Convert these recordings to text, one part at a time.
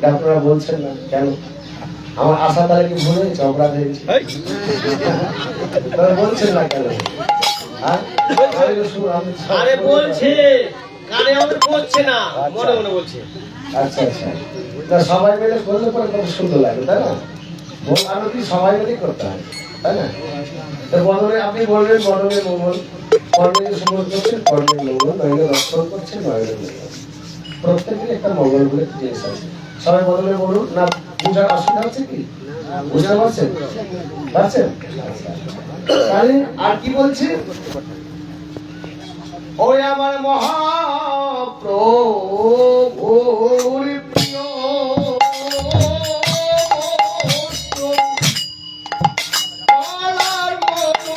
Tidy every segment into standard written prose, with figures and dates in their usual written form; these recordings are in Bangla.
আপনারা বলছেন না কেন? আমার আশা তাহলে কি ভুল হয়েছে, অপরাধ হয়েছে? বলছেন না কেন? আরে বলছে, কানে আমাদের বলছে না, মনে মনে বলছে। আচ্ছা আচ্ছা, সবাই মিলে করলে পরে কত সুন্দর লাগে, তাই না? ভোল আরতি সবাই মিলেই করতে হয়, তাই না? বদলে আপনি বলবেন বদলের মঙ্গল, কর্মের সুমন করছেন কর্মের মঙ্গল, নইলে রক্ষণ করছেন নইলে মঙ্গল। প্রত্যেকেরই একটা মঙ্গল বলে জিনিস আছে। সবাই বদলে বলুন না, বুঝার অসুবিধা হচ্ছে কি? বুঝতে পারছেন? পারছেন? তাহলে আর কি বলছে? ওই আমার মহাপ্রভুর প্রিয় বলার মতো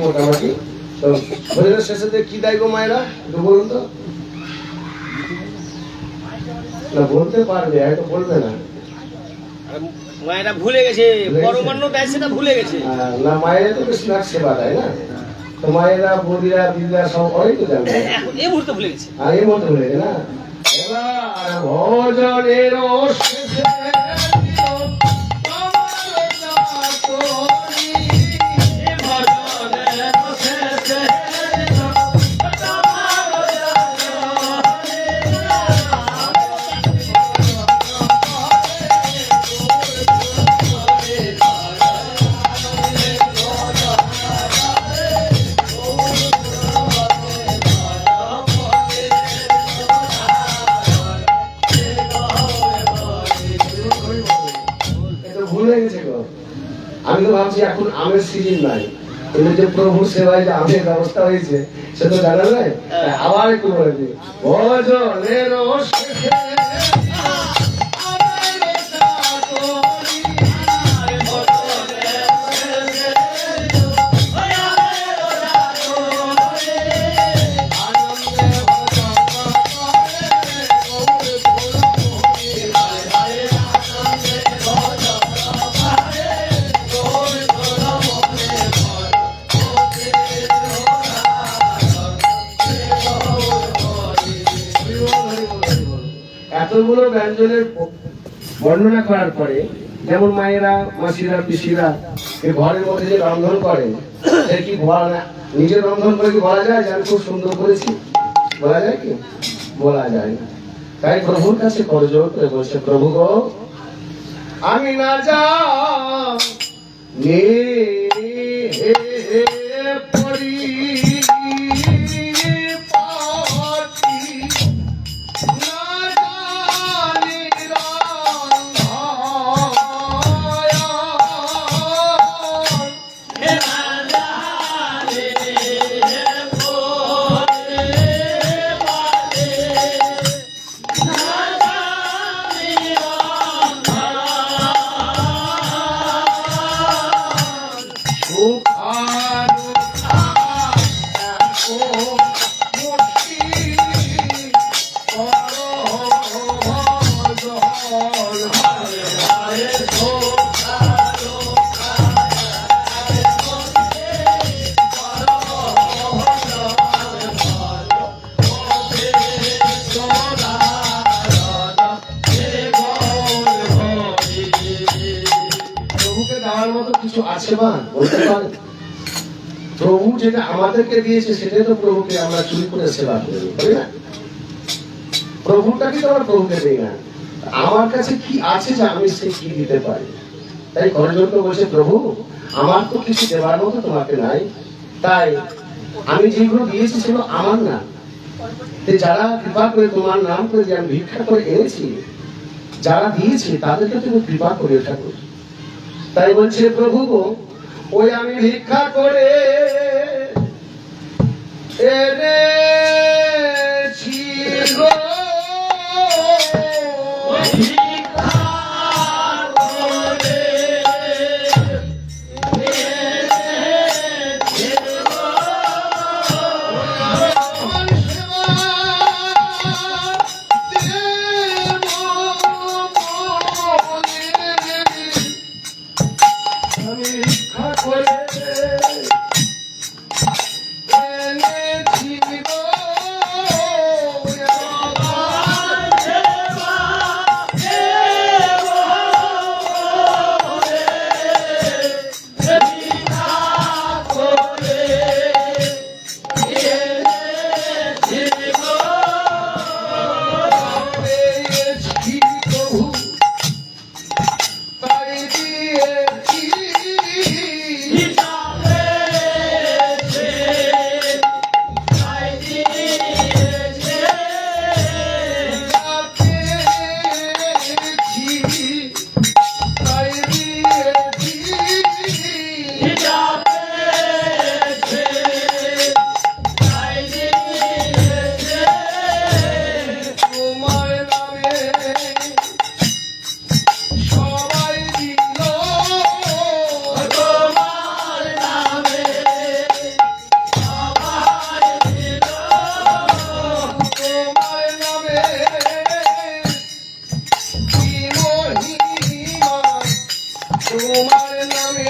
মোটামুটি। তো ভোজনের শেষে কি দেয় গো মায়েরা, একটু বলুন তো? না বলতে পারবে, হয়তো বলবে না। মায়েরা ভুলে গেছে, পরমান্ন দেয় সেটা ভুলে গেছে। না মায়েরা তো বেশিরভাগ সেবা দেয় না, তো মায়েরা বৌদিরা দিদিরা সব ওই তো জানবে। এই মুহূর্তে ভুলে গেছে, এই মুহূর্তে ভুলে গেছে না। এবার ভোজনের শেষে আমি তো ভাবছি এখন আমের সিজন নাই, কিন্তু যে প্রভুর সেবায় যে আমের ব্যবস্থা হয়েছে সে তো জানা নাই। আবার একটু বলে দিই, ভোজনের শেষে এতগুলো ব্যঞ্জনের বর্ণনা করার পরে, যেমন মায়েরা মাসিরা পিসিরা ঘরের মধ্যে যে রন্ধন করে, কি নিজের রন্ধন করে কি বলা যায় যে আমি খুব সুন্দর করেছি? বলা যায় কি? বলা যায় না। তাই প্রভুর কাছে করজোর করে বলছে, প্রভু গো আমি না জানি পরি কিছু আছে মা, বলতে পারেন? প্রভু যেটা আমাদেরকে দিয়েছে সেটাই তো প্রভুকে আমরা চুরি করে সেবা করি, তাই না? প্রভুটাকে তো আমরা প্রভুকে দিই না। আমার কাছে কি আছে যে আমি সে কি দিতে পারি? তাই করজোর বলছে, প্রভু আমার তো কিছু দেওয়ার মতো তোমাকে নাই, তাই আমি যেগুলো দিয়েছি সেগুলো আমার না, যে যারা কৃপা করে তোমার নাম করে যে আমি ভিক্ষা করে এনেছি, যারা দিয়েছে তাদেরকে তুমি কৃপা করে ঠাকুর। তাই বলছে প্রভু গো, ওই আমি ভিক্ষা করে এনেছি গো, আমি ভিক্ষা করে এনেছি গো, এনেছি প্রভু, তাই দিয়েছি তাই দিয়েছি তোমার নামে সবাই দিল, তোমার নামে সবাই দিল, তোমার নামে কি মহিমা, তোমার নামে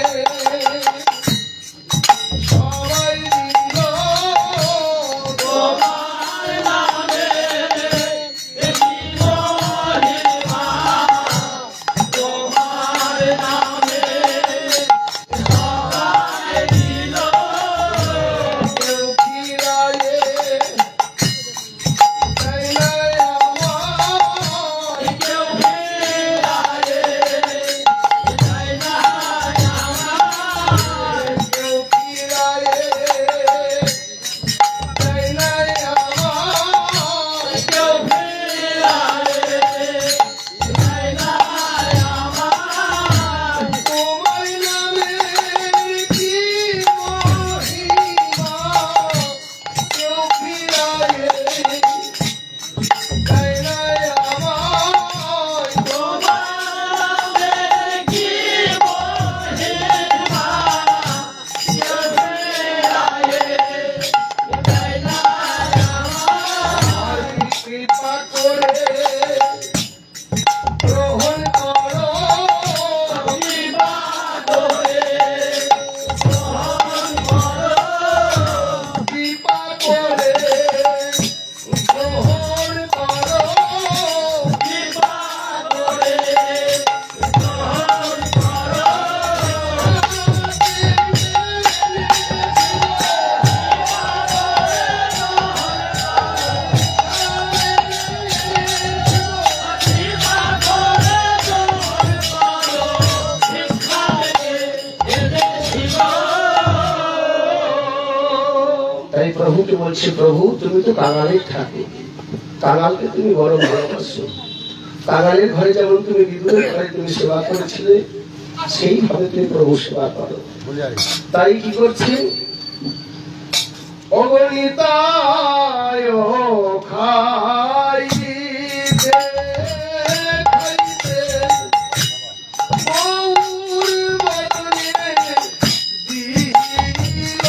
সবাই দিল, তোমার নামে তোমার নামে সবাই দিল, কেউ ফিরায়ে দেয় না আমায়, কেউ ফিরায়ে দেয় না আমায়, কেউ ফিরায়ে দেয় না আমায়, কেউ ফিরায়ে দেয় না আমায়, তোমার নামে কি মহিমা, কেউ ফিরায়ে দেয় না আমায়, তোমার নামে কি মহিমা, কেউ ফিরায়ে দেয় না আমায়, কৃপা করে গ্রহণ করো, কৃপা করে গ্রহণ করো, কৃপা করে গ্রহণ করো, কৃপা করে গ্রহণ করো। তাই প্রভুকে বলছে, প্রভু তুমি তো কাঙালের ঠাকুর, কাঙালকে তুমি বড় ভালোবাসো, কাঙালের ঘরে যেমন তুমি বিদুরের ঘরে তুমি সেবা করেছিলে, সেইভাবে তুমি প্রভু সেবা করো। তাই কি করছে, অগণিতায় খাইতে খাইতে মৌর বদনে দিল,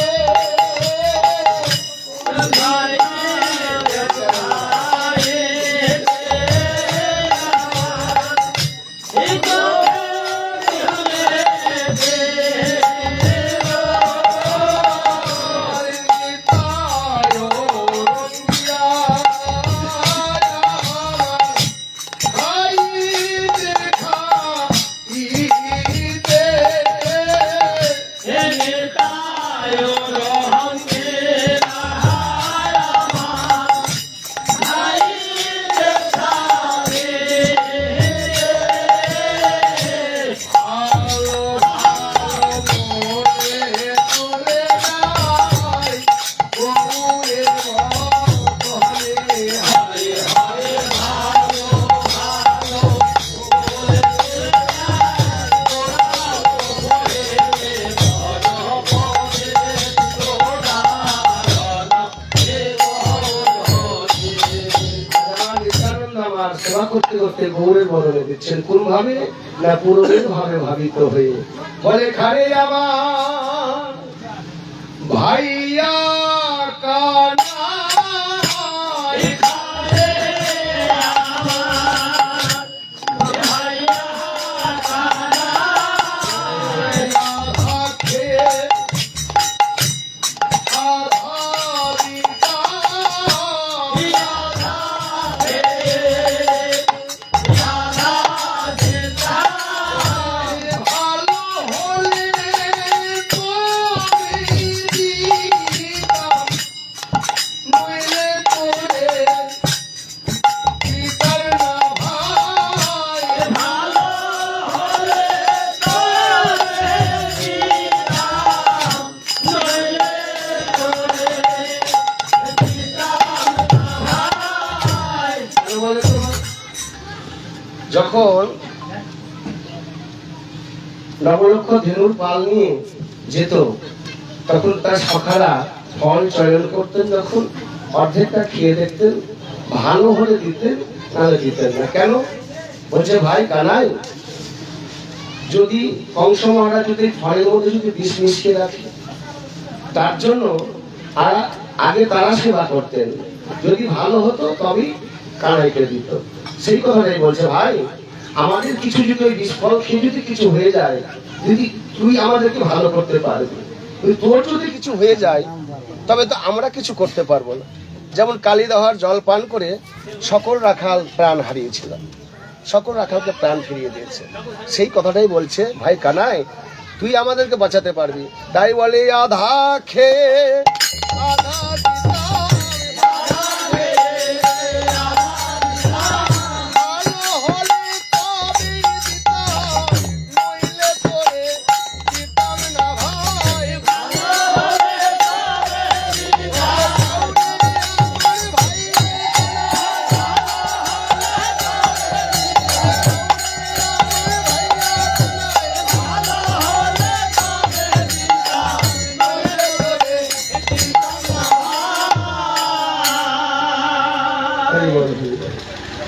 আমার সেবা করতে করতে গৌরের বদলে দিচ্ছেন কোন ভাবে না পুরোহিত ভাবে ভাবিত হয়ে বলে খারে আমার ভাইয়া কানাই যখন নবলক্ষ ধেনুর পাল নিয়ে যেত তখন তার সখারা ফল চয়ন করতেন, যখন অর্ধেকটা খেয়ে দেখতেন, ভালো হলে দিতেন, নাহলে দিতেন না। কেন? বলছে ভাই কানাই, যদি কংস মহারাজ যদি ফলের মধ্যে যদি বিষ মিশিয়ে রাখে, তার জন্য আর আগে তারা সেবা করতেন, যদি ভালো হতো তবেই কানাইকে দিত। সেই কথাটাই বলছে ভাই, আমাদের কিছু যদি ওই বিস্ফল খেয়ে যদি কিছু হয়ে যায়, যদি তুই আমাদেরকে ভালো করতে পারবি, তোর যদি কিছু হয়ে যায় তবে তো আমরা কিছু করতে পারবো না। যেমন কালীদহার জল পান করে সকল রাখাল প্রাণ হারিয়েছিল, সকল রাখালকে প্রাণ ফিরিয়ে দিয়েছে। সেই কথাটাই বলছে ভাই কানাই, তুই আমাদেরকে বাঁচাতে পারবি। তাই বলে আধা খেয়ে আধা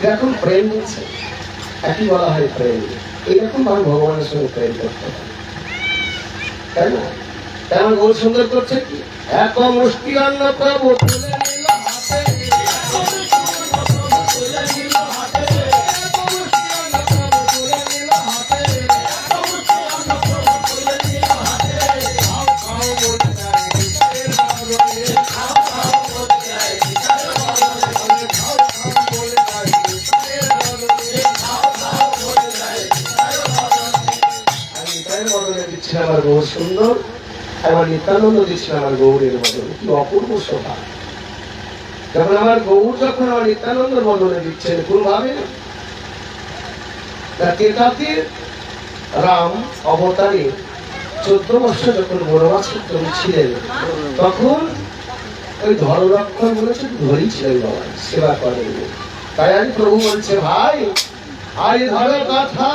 এরকম প্রেম বলছে, একই বলা হয় প্রেম। এইরকম ভাবে ভগবানের সঙ্গে প্রেম করতে হবে, তাই না? তেমন গৌর সুন্দর করছে কি, এক মুষ্টি অন্ন প্রভু তুলে নিল হাতে, আমার গৌর সুন্দর, আমার নিত্যানন্দ দিচ্ছেন আমার গৌরের বদলে। কি অপূর্ব শোভা! যখন আমার গৌর যখন আমার নিত্যানন্দের বদলে দিচ্ছেন কোন ভাবে, কেতাতির রাম অবতারে 14 বছর যখন বনবাসে ছিলেন, তখন ওই ধরলক্ষণ বলেছে ধরেই ছিলেন বাবা, সেবা করেন। তাই আজ প্রভু বলছে ভাই আজ ধরো কথা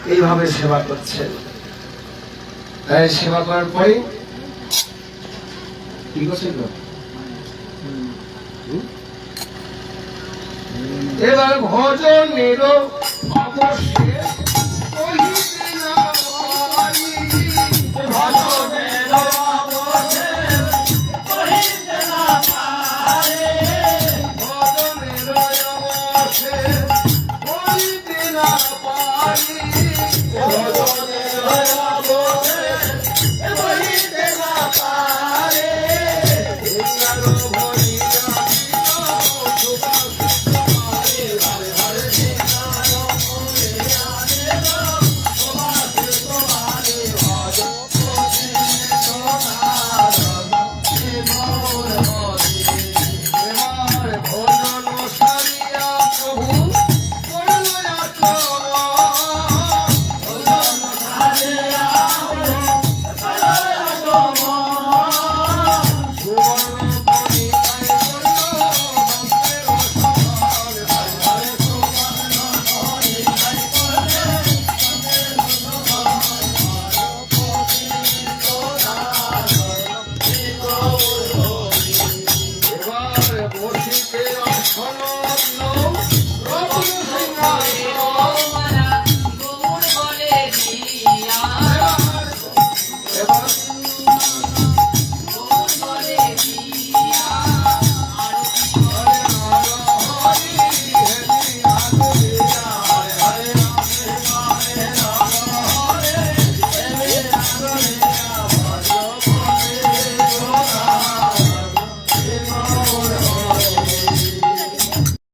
এইভাবে সেবা করছেন। তাই সেবা করার পরে কি করছেন গো? এবার ভজনের অবশেষ কহিতে না পারি, ভজনের অবশেষ কহিতে না পারি, ভজনের অবশেষ কহিতে না পারি।